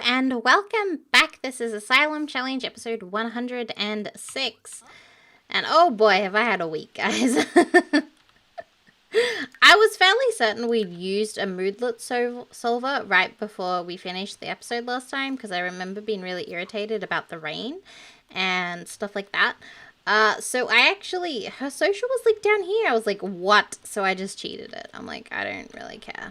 and welcome back. This is Asylum Challenge episode 106. And oh boy, have I had a week, guys. I was fairly certain we'd used a moodlet solver right before we finished the episode last time, because I remember being really irritated about the rain and stuff like that. So her social was like down here. I was like, what? So I just cheated it. I'm like, I don't really care.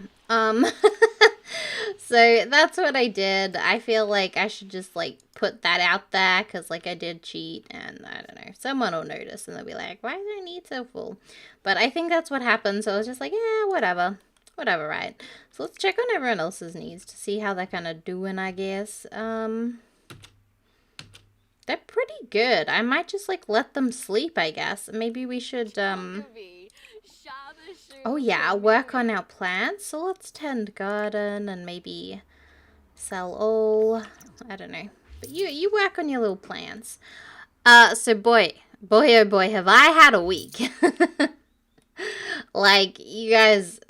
So that's what I did. I feel like I should just like put that out there because like I did cheat, and I don't know, someone will notice and they'll be like, why is their need so full? But I think that's what happened. So I was just like, yeah, whatever, right? So let's check on everyone else's needs to see how they're kind of doing, I guess. They're pretty good. I might just like let them sleep, I guess. Maybe we should oh yeah, work on our plants. So let's tend garden and maybe sell all. I don't know. But you work on your little plants. So boy, oh boy, have I had a week. Like, you guys,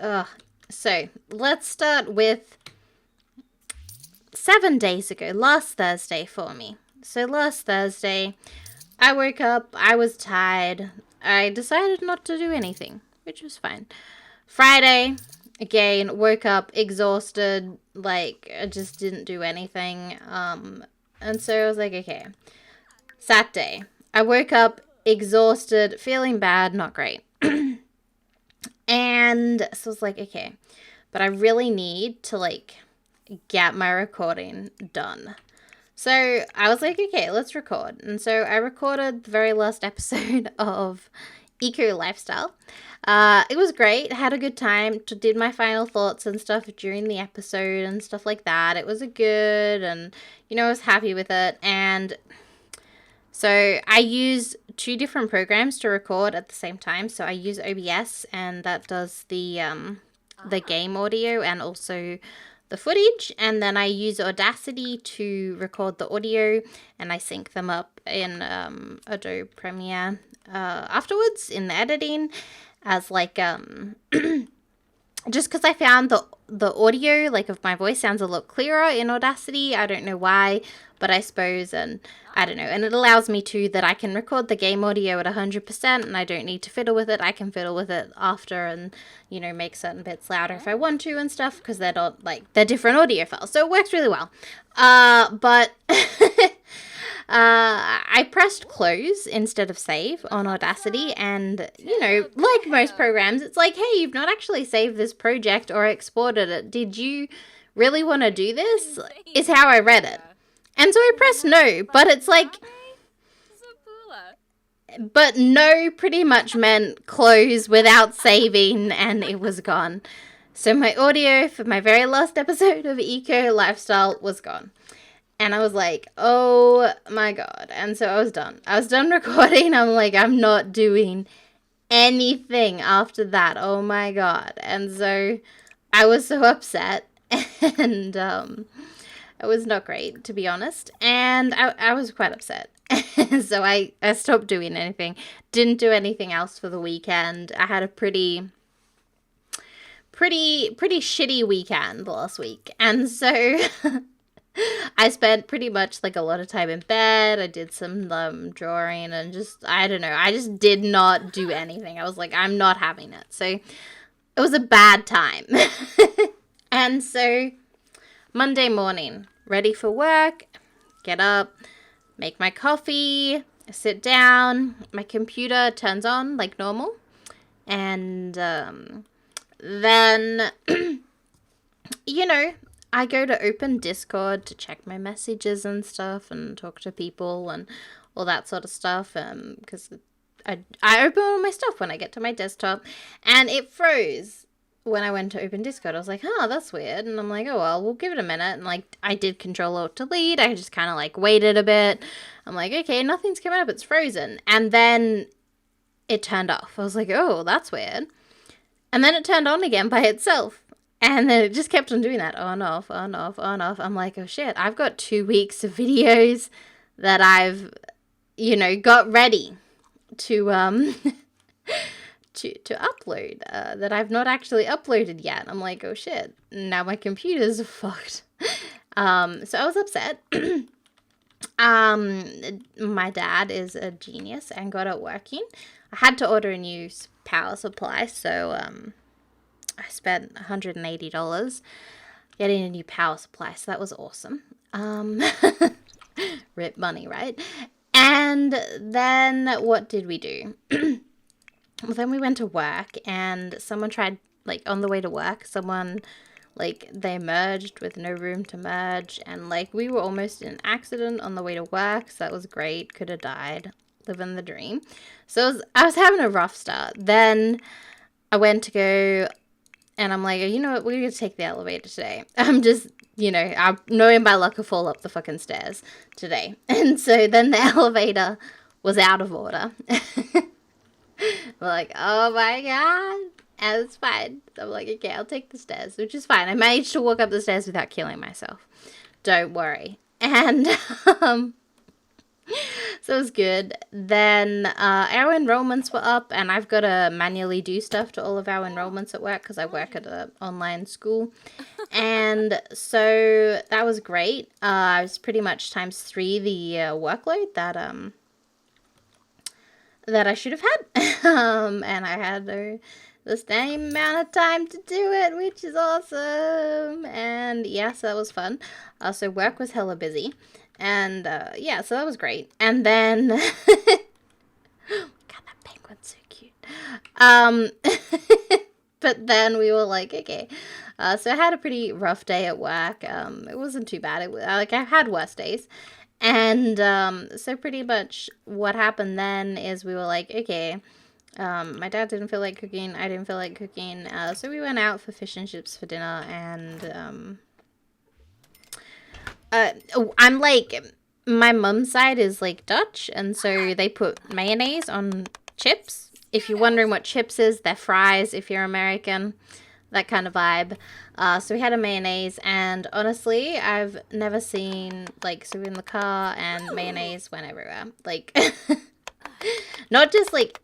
so let's start with 7 days ago, last Thursday for me. So last Thursday, I woke up, I was tired, I decided not to do anything, which was fine. Friday, again, woke up exhausted, like, I just didn't do anything, and so I was like, okay. Saturday, I woke up exhausted, feeling bad, not great. And so I was like, okay, but I really need to, like, get my recording done. So I was like, okay, let's record. And so I recorded the very last episode of Eco Lifestyle. It was great. Had a good time. Did my final thoughts and stuff during the episode and stuff like that. It was a good, and, you know, I was happy with it. And so I use 2 different programs to record at the same time. So I use OBS, and that does the game audio and also the footage, and then I use Audacity to record the audio, and I sync them up in Adobe Premiere afterwards in the editing as like just because I found the audio, like, of my voice sounds a lot clearer in Audacity. I don't know why, but I suppose, and I don't know. And it allows me to that I can record the game audio at 100%, and I don't need to fiddle with it. I can fiddle with it after and, you know, make certain bits louder if I want to and stuff, because they're not, like, they're different audio files. So it works really well. But I pressed close instead of save on Audacity, and, you know, like most programs, it's like, hey, you've not actually saved this project or exported it. Did you really want to do this? Is how I read it. And so I pressed no, but it's like, but no pretty much meant close without saving, and it was gone. So my audio for my very last episode of Eco Lifestyle was gone. And I was like, oh my god. And so I was done. I was done recording. I'm like, I'm not doing anything after that. Oh my god. And so I was so upset. And it was not great, to be honest. And I was quite upset. So I stopped doing anything. Didn't do anything else for the weekend. I had a pretty shitty weekend last week. And so I spent pretty much like a lot of time in bed. I did some drawing and just, I don't know, I just did not do anything. I was like, I'm not having it. So it was a bad time. And so Monday morning, ready for work, get up, make my coffee, sit down, my computer turns on like normal. And then, you know, I go to open Discord to check my messages and stuff and talk to people and all that sort of stuff, because I open all my stuff when I get to my desktop, and it froze when I went to open Discord. I was like, oh, that's weird. And I'm like, oh, well, we'll give it a minute. And like, I did Control-Alt-Delete. I just kind of like waited a bit. I'm like, okay, nothing's coming up. It's frozen. And then it turned off. I was like, oh, that's weird. And then it turned on again by itself. And then it just kept on doing that, on, off, on, off, on, off. I'm like, oh shit, I've got 2 weeks of videos that I've, you know, got ready to to upload that I've not actually uploaded yet. I'm like, oh shit, now my computer's fucked. So I was upset. My dad is a genius and got it working. I had to order a new power supply, so I spent $180 getting a new power supply, so that was awesome. Rip money, right? And then what did we do? Well, then we went to work, and someone tried, like, on the way to work, someone, like, they merged with no room to merge, and, like, we were almost in an accident on the way to work, so that was great. Could have died. Living the dream. So I was having a rough start. Then I went to go, and I'm like, you know what, we're going to take the elevator today. I'm just, you know, I'm knowing by luck I'll fall up the fucking stairs today. And so then the elevator was out of order. We're like, oh my god. And it's fine. So I'm like, okay, I'll take the stairs, which is fine. I managed to walk up the stairs without killing myself. Don't worry. And, so it was good. Then our enrollments were up, and I've got to manually do stuff to all of our enrollments at work because I work at an online school. And so that was great. I was pretty much ×3 the workload that I should have had. And I had the same amount of time to do it, which is awesome. And yeah, so that was fun. So work was hella busy. And yeah, so that was great. And then God, that penguin's so cute. But then we were like, okay. So I had a pretty rough day at work. It wasn't too bad. It was, like, I've had worse days. And so pretty much what happened then is we were like, okay, my dad didn't feel like cooking. I didn't feel like cooking. So we went out for fish and chips for dinner. And I'm like, my mum's side is like Dutch. And so they put mayonnaise on chips. If you're wondering what chips is, they're fries if you're American. That kind of vibe. So we had a mayonnaise, and honestly, I've never seen, like, so we were in the car and mayonnaise went everywhere. Like, not just, like,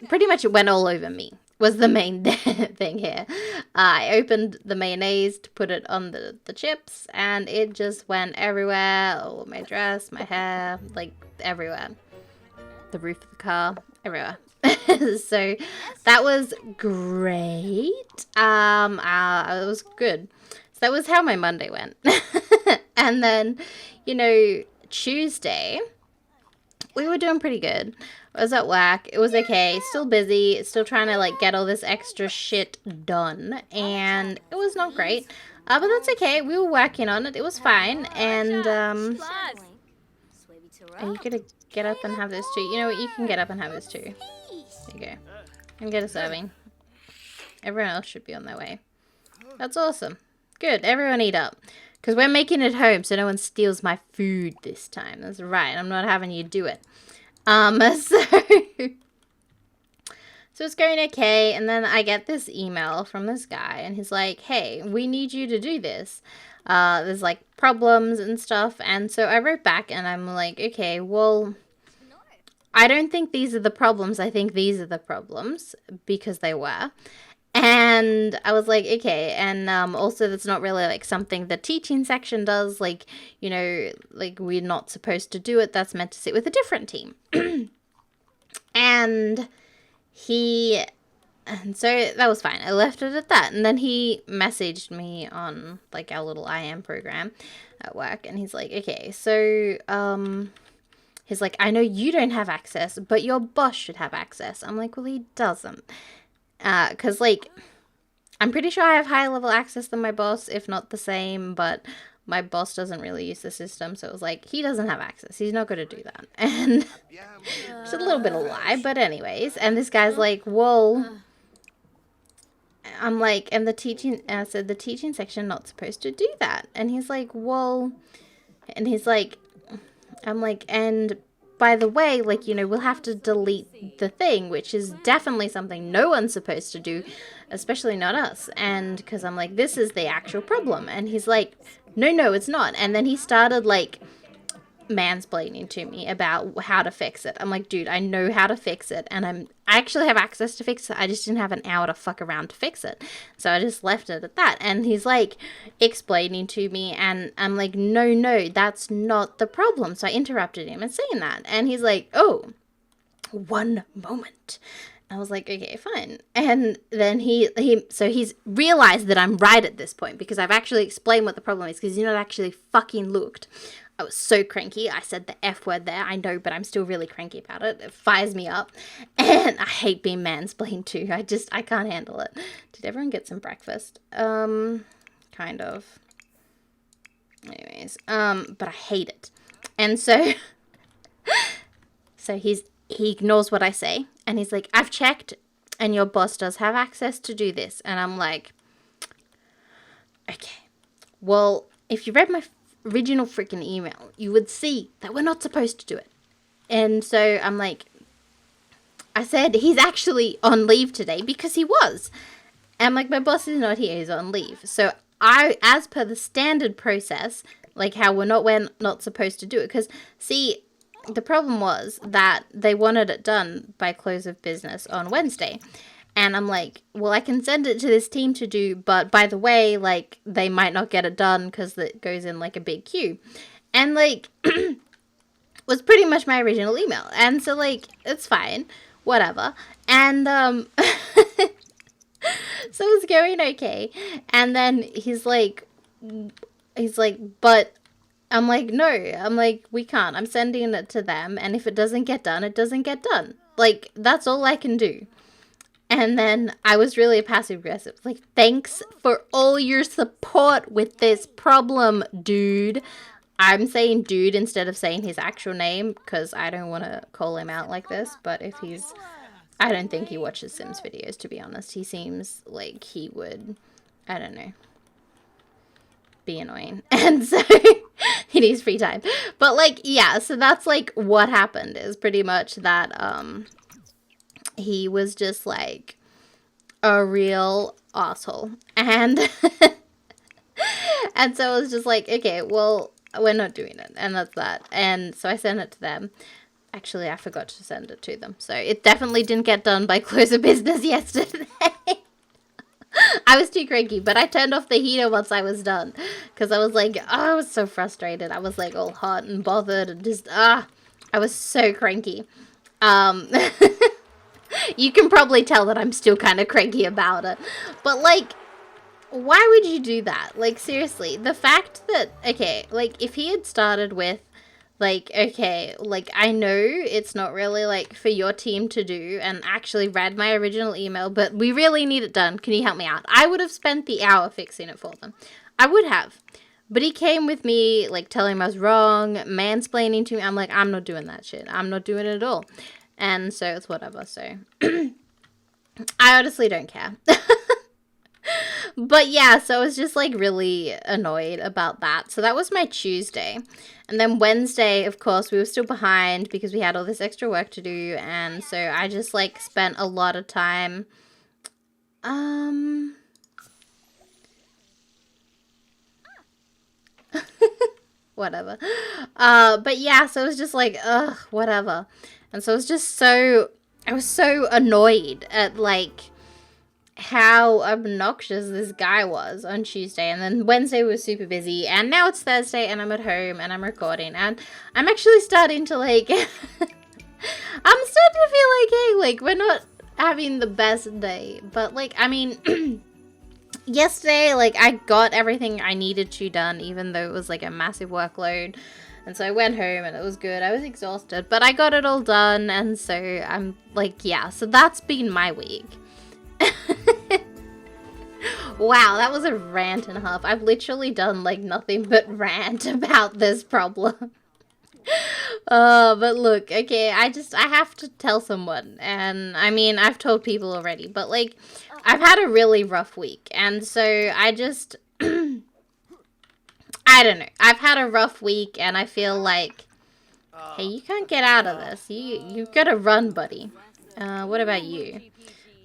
pretty much it went all over me was the main thing here. I opened the mayonnaise to put it on the chips, and it just went everywhere. All of my dress, my hair, like, everywhere. The roof of the car, everywhere. So that was great. It was good. So that was how my Monday went. And then, you know, Tuesday, we were doing pretty good. I was at work. It was okay. Still busy. Still trying to, like, get all this extra shit done. And it was not great. But that's okay. We were working on it. It was fine. And, are you gonna get up and have this too? You know what? You can get up and have this too. There you go. And get a serving. Everyone else should be on their way. That's awesome. Good. Everyone eat up. Because we're making it home so no one steals my food this time. That's right. I'm not having you do it. So it's going okay. And then I get this email from this guy. And he's like, hey, we need you to do this. There's, like, problems and stuff. And so I wrote back and I'm like, okay, well, I don't think these are the problems. I think these are the problems, because they were. And I was like, okay. And also that's not really, like, something the teaching section does. Like, you know, like, we're not supposed to do it. That's meant to sit with a different team. And so that was fine. I left it at that. And then he messaged me on, like, our little IM program at work. And he's like, okay, so, he's like, I know you don't have access, but your boss should have access. I'm like, well, he doesn't. Because, like, I'm pretty sure I have higher level access than my boss, if not the same, but my boss doesn't really use the system. So it was like, he doesn't have access. He's not going to do that. And it's a little bit of a lie, but anyways. And this guy's like, well, I'm like, and I said, the teaching section not supposed to do that. And he's like, well, and he's like, I'm like, and by the way, like, you know, we'll have to delete the thing, which is definitely something no one's supposed to do, especially not us. And because I'm like, this is the actual problem. And he's like, no, it's not. And then he started, like, mansplaining to me about how to fix it. I'm like, dude, I know how to fix it, and I actually have access to fix it. I just didn't have an hour to fuck around to fix it. So I just left it at that. And he's like explaining to me, and I'm like, no, that's not the problem. So I interrupted him and saying that. And he's like, oh, one moment. I was like, okay, fine. And then so he's realized that I'm right at this point, because I've actually explained what the problem is, because not actually fucking looked. I was so cranky. I said the F word there. I know, but I'm still really cranky about it. It fires me up. And I hate being mansplained too. I can't handle it. Did everyone get some breakfast? Kind of. Anyways, but I hate it. And so, he ignores what I say. And he's like, I've checked, and your boss does have access to do this. And I'm like, okay, well, if you read my original freaking email, you would see that we're not supposed to do it. And so I'm like, I said, he's actually on leave today, because he was. And like, my boss is not here, he's on leave. So as per the standard process, like how we're not supposed to do it. Because, see, the problem was that they wanted it done by close of business on Wednesday. And I'm like, well, I can send it to this team to do, but by the way, like, they might not get it done because it goes in, like, a big queue. And, like, was pretty much my original email. And so, like, it's fine. Whatever. And, so it was going okay. And then he's like, but I'm like, no. I'm like, we can't. I'm sending it to them. And if it doesn't get done, it doesn't get done. Like, that's all I can do. And then I was really passive-aggressive. Like, thanks for all your support with this problem, dude. I'm saying dude instead of saying his actual name, because I don't want to call him out like this. But if I don't think he watches Sims videos, to be honest. He seems like he would, I don't know, be annoying. And so he needs free time. But, like, yeah, so that's, like, what happened is pretty much that, he was just, like, a real asshole. And, and so I was just like, okay, well, we're not doing it. And that's that. And so I sent it to them. Actually, I forgot to send it to them. So it definitely didn't get done by close of business yesterday. I was too cranky, but I turned off the heater once I was done. Because I was like, oh, I was so frustrated. I was, like, all hot and bothered and just, I was so cranky. You can probably tell that I'm still kind of cranky about it. But, like, why would you do that? Like, seriously, the fact that, okay, like, if he had started with, like, okay, like, I know it's not really, like, for your team to do, and actually read my original email, but we really need it done. Can you help me out? I would have spent the hour fixing it for them. I would have. But he came with me, like, telling him I was wrong, mansplaining to me. I'm like, I'm not doing that shit. I'm not doing it at all. And so it's whatever, so I honestly don't care. But yeah, so I was just, like, really annoyed about that. So that was my Tuesday. And then Wednesday, of course, we were still behind because we had all this extra work to do. And so I just, like, spent a lot of time, whatever. But yeah, so it was just like, ugh, whatever. And so it was just I was so annoyed at, like, how obnoxious this guy was on Tuesday. And then Wednesday was super busy, and now it's Thursday and I'm at home and I'm recording, and I'm actually starting to, like, I'm starting to feel like, hey, like, we're not having the best day. But, like, I mean, yesterday, like, I got everything I needed to done, even though it was, like, a massive workload. And so I went home and it was good. I was exhausted, but I got it all done. And so I'm like, yeah, so that's been my week. Wow, that was a rant and a half. I've literally done, like, nothing but rant about this problem. But look, okay, I have to tell someone. And, I mean, I've told people already. But, like, I've had a really rough week. And so I just, I don't know. I've had a rough week, and I feel like, hey, you can't get out of this. You've got to run, buddy. What about you?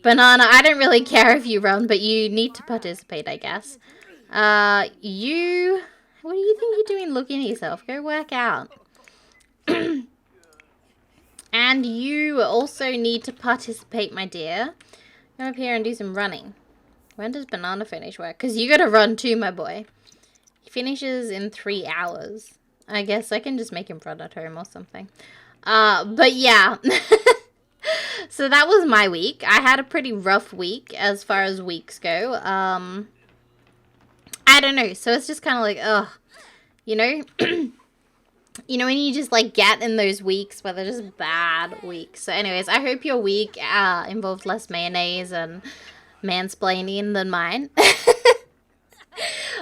Banana, I don't really care if you run, but you need to participate, I guess. What do you think you're doing looking at yourself? Go work out. And you also need to participate, my dear. Come up here and do some running. When does Banana finish work? Because you gotta run too, my boy. He finishes in 3 hours. I guess I can just make him run at home or something. But yeah. So that was my week. I had a pretty rough week as far as weeks go. I don't know. So it's just kind of like, ugh. You know? You know when you just like get in those weeks where they're just bad weeks. So anyways, I hope your week involved less mayonnaise and mansplaining than mine.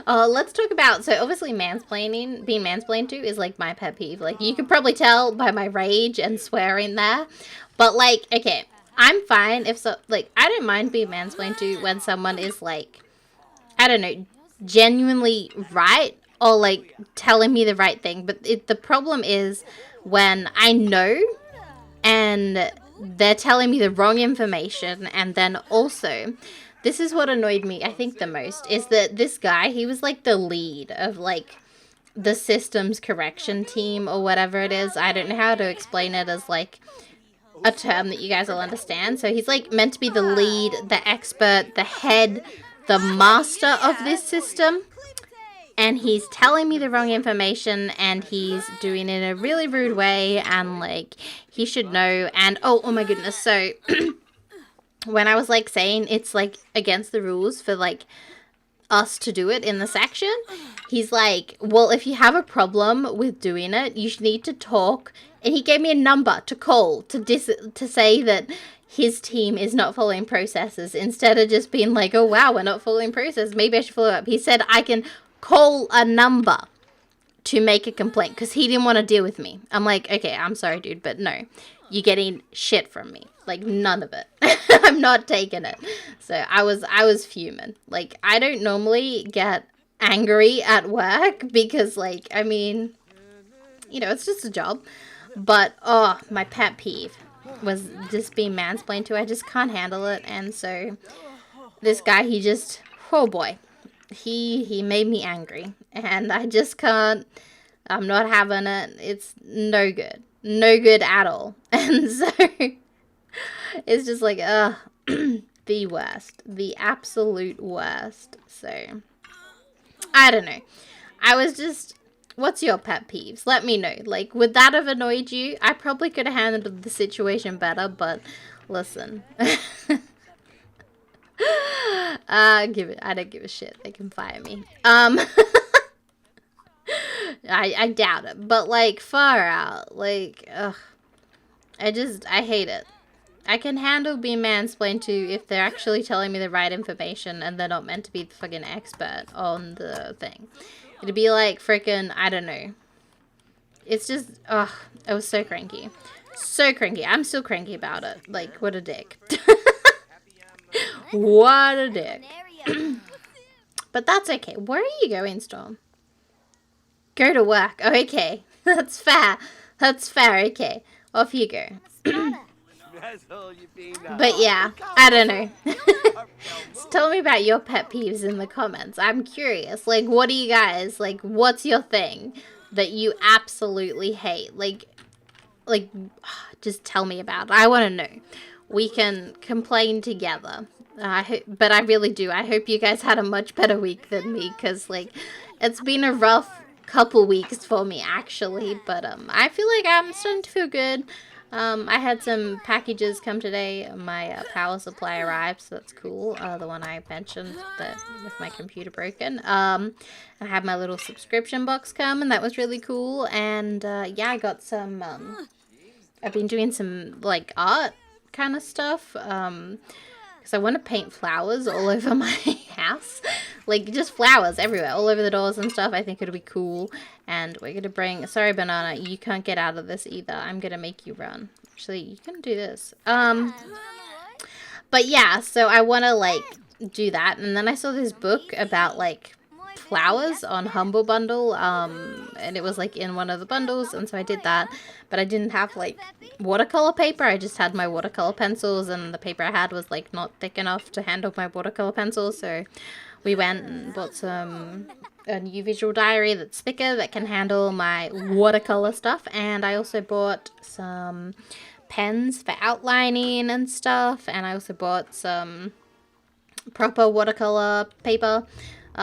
Let's talk about, so obviously mansplaining, being mansplained to is like my pet peeve. Like you could probably tell by my rage and swearing there. But like, okay, I'm fine if so, like I don't mind being mansplained to when someone is like, I don't know, genuinely right or like telling me the right thing. But the problem is when I know and they're telling me the wrong information, and then also, this is what annoyed me, I think, the most, is that this guy, he was like the lead of like the systems correction team or whatever it is. I don't know how to explain it as like a term that you guys will understand. So he's like meant to be the lead, the expert, the head, the master of this system. And he's telling me the wrong information, and he's doing it in a really rude way, and like he should know. And oh my goodness, so when I was like saying it's like against the rules for like us to do it in the section, he's like, well, if you have a problem with doing it, you need to talk. And he gave me a number to call to say that his team is not following processes, instead of just being like, oh wow, we're not following processes, maybe I should follow up. He said I can call a number to make a complaint because he didn't want to deal with me. I'm like, okay, I'm sorry, dude, but no, you're getting shit from me. Like, none of it. I'm not taking it. So I was fuming. Like, I don't normally get angry at work because, like, I mean, you know, it's just a job. But, oh, my pet peeve was just being mansplained to. I just can't handle it. And so this guy, he just, oh boy. He made me angry, and I just can't, I'm not having it. It's no good. No good at all. And so it's just like, the worst. The absolute worst. So, I don't know. I was just, what's your pet peeves? Let me know. Like, would that have annoyed you? I probably could have handled the situation better, but listen. I don't give a shit. They can fire me. I doubt it. But like far out. Like, ugh. I hate it. I can handle being mansplained to if they're actually telling me the right information and they're not meant to be the fucking expert on the thing. It'd be like freaking, I don't know. It's just, ugh. I was so cranky. So cranky. I'm still cranky about it. Like, what a dick. What a dick. But that's okay. Where are you going, Storm? Go to work. Oh, okay. That's fair. That's fair. Okay. Off you go. But yeah, I don't know. So tell me about your pet peeves in the comments. I'm curious. Like, what do you guys, like, what's your thing that you absolutely hate? Like, just tell me about it. I want to know. We can complain together. But I really do. I hope you guys had a much better week than me, because, like, it's been a rough couple weeks for me, actually. But I feel like I'm starting to feel good. I had some packages come today. My power supply arrived, so that's cool. The one I mentioned that with my computer broken. I had my little subscription box come, and that was really cool. And yeah, I got some. I've been doing some like art kind of stuff. Because I want to paint flowers all over my house. Like, just flowers everywhere, all over the doors and stuff. I think it'll be cool. And we're going to bring... Sorry, Banana, you can't get out of this either. I'm going to make you run. Actually, you can do this. But yeah, so I want to, like, do that. And then I saw this book about, like, flowers on Humble Bundle. And it was, like, in one of the bundles. And so I did that. But I didn't have, like, watercolor paper. I just had my watercolor pencils. And the paper I had was, like, not thick enough to handle my watercolor pencils. So we went and bought some a new visual diary that's thicker, that can handle my watercolor stuff. And I also bought some pens for outlining and stuff. And I also bought some proper watercolor paper.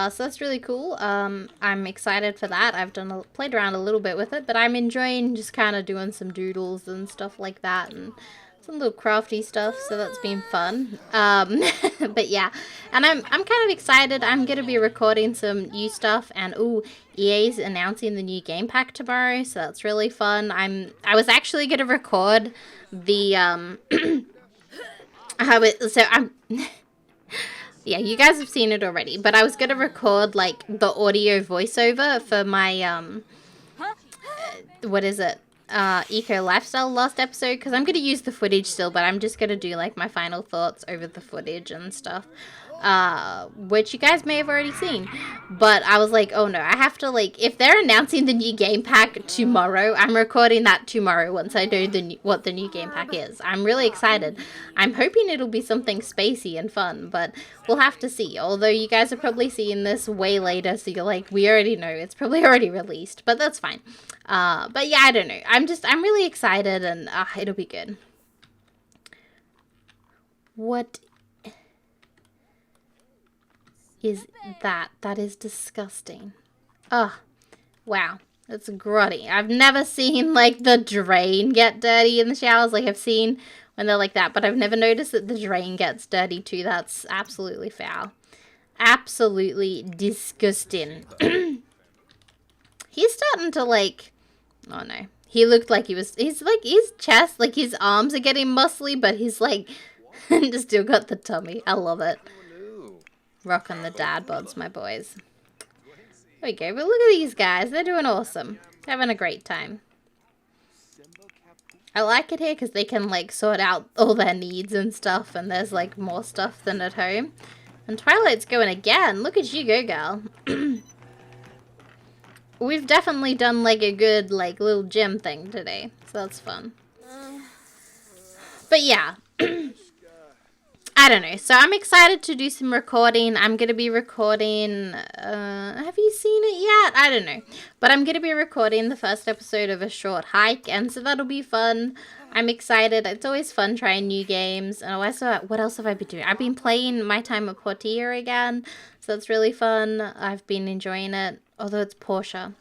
So that's really cool. I'm excited for that. I've played around a little bit with it, but I'm enjoying just kind of doing some doodles and stuff like that, and some little crafty stuff. So that's been fun. But yeah, and I'm kind of excited. I'm gonna be recording some new stuff, and ooh, EA's announcing the new game pack tomorrow, so that's really fun. I was actually gonna record the yeah, you guys have seen it already, but I was going to record, like, the audio voiceover for my, what is it, Eco Lifestyle last episode, because I'm going to use the footage still, but I'm just going to do, like, my final thoughts over the footage and stuff, which you guys may have already seen, but I was like, oh no, I have to, like, if they're announcing the new game pack tomorrow, I'm recording that tomorrow once I know what the new game pack is. I'm really excited. I'm hoping it'll be something spacey and fun, but we'll have to see, although you guys are probably seeing this way later, so you're like, we already know, it's probably already released, but that's fine. But yeah, I don't know, I'm really excited, and it'll be good. What is that? That is disgusting. Oh, wow. That's grotty. I've never seen, like, the drain get dirty in the showers. Like, I've seen when they're like that, but I've never noticed that the drain gets dirty too. That's absolutely foul. Absolutely disgusting. He's starting to, like, oh no. He looked like he's like, his chest, like, his arms are getting muscly, but he's, like, just still got the tummy. I love it. Rocking the dad bods, my boys. There we go. But look at these guys. They're doing awesome. Having a great time. I like it here because they can, like, sort out all their needs and stuff. And there's, like, more stuff than at home. And Twilight's going again. Look at you go, girl. We've definitely done, like, a good, like, little gym thing today. So that's fun. But yeah. I don't know. So I'm excited to do some recording. I'm going to be recording, have you seen it yet? I don't know. But I'm going to be recording the first episode of A Short Hike, and so that'll be fun. I'm excited. It's always fun trying new games. And also, what else have I been doing? I've been playing My Time at Portia again, so that's really fun. I've been enjoying it, although it's Portia.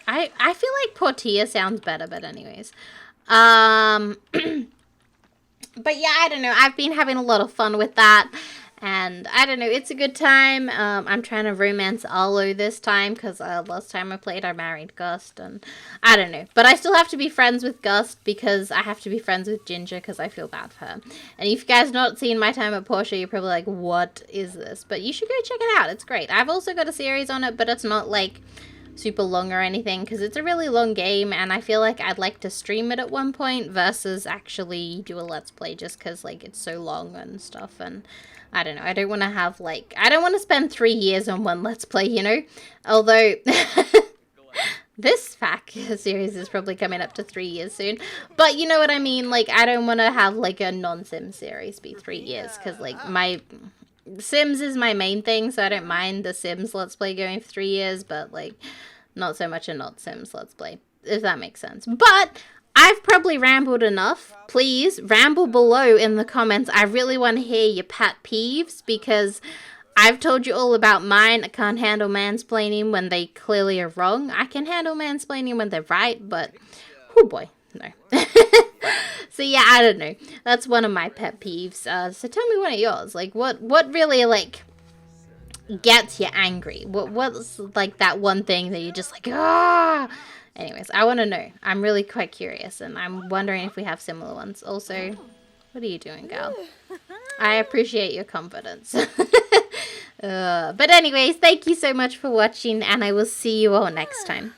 I feel like Portia sounds better, but anyways. But yeah, I don't know. I've been having a lot of fun with that. And I don't know. It's a good time. I'm trying to romance Arlo this time. Because last time I played, I married Gust. And I don't know. But I still have to be friends with Gust. Because I have to be friends with Ginger. Because I feel bad for her. And if you guys not seen My Time at Portia, you're probably like, what is this? But you should go check it out. It's great. I've also got a series on it. But it's not like super long or anything, because it's a really long game, and I feel like I'd like to stream it at one point versus actually do a let's play, just because, like, it's so long and stuff. And I don't know, I don't want to have, like, I don't want to spend 3 years on one let's play, you know, although this FAQ series is probably coming up to 3 years soon, but you know what I mean. Like, I don't want to have, like, a non-sim series be 3 years, because, like, my Sims is my main thing, so I don't mind the Sims let's play going for 3 years, but, like, not so much a not Sims let's play, if that makes sense. But I've probably rambled enough. Please ramble below in the comments. I really want to hear your pet peeves, because I've told you all about mine. I can't handle mansplaining when they clearly are wrong. I can handle mansplaining when they're right, but oh boy, no. So yeah, I don't know. That's one of my pet peeves. So tell me one of yours. Like, what really, like, gets you angry? What's, like, that one thing that you're just like, ah? Anyways, I want to know. I'm really quite curious, and I'm wondering if we have similar ones. Also, what are you doing, girl? I appreciate your confidence. But anyways, thank you so much for watching, and I will see you all next time.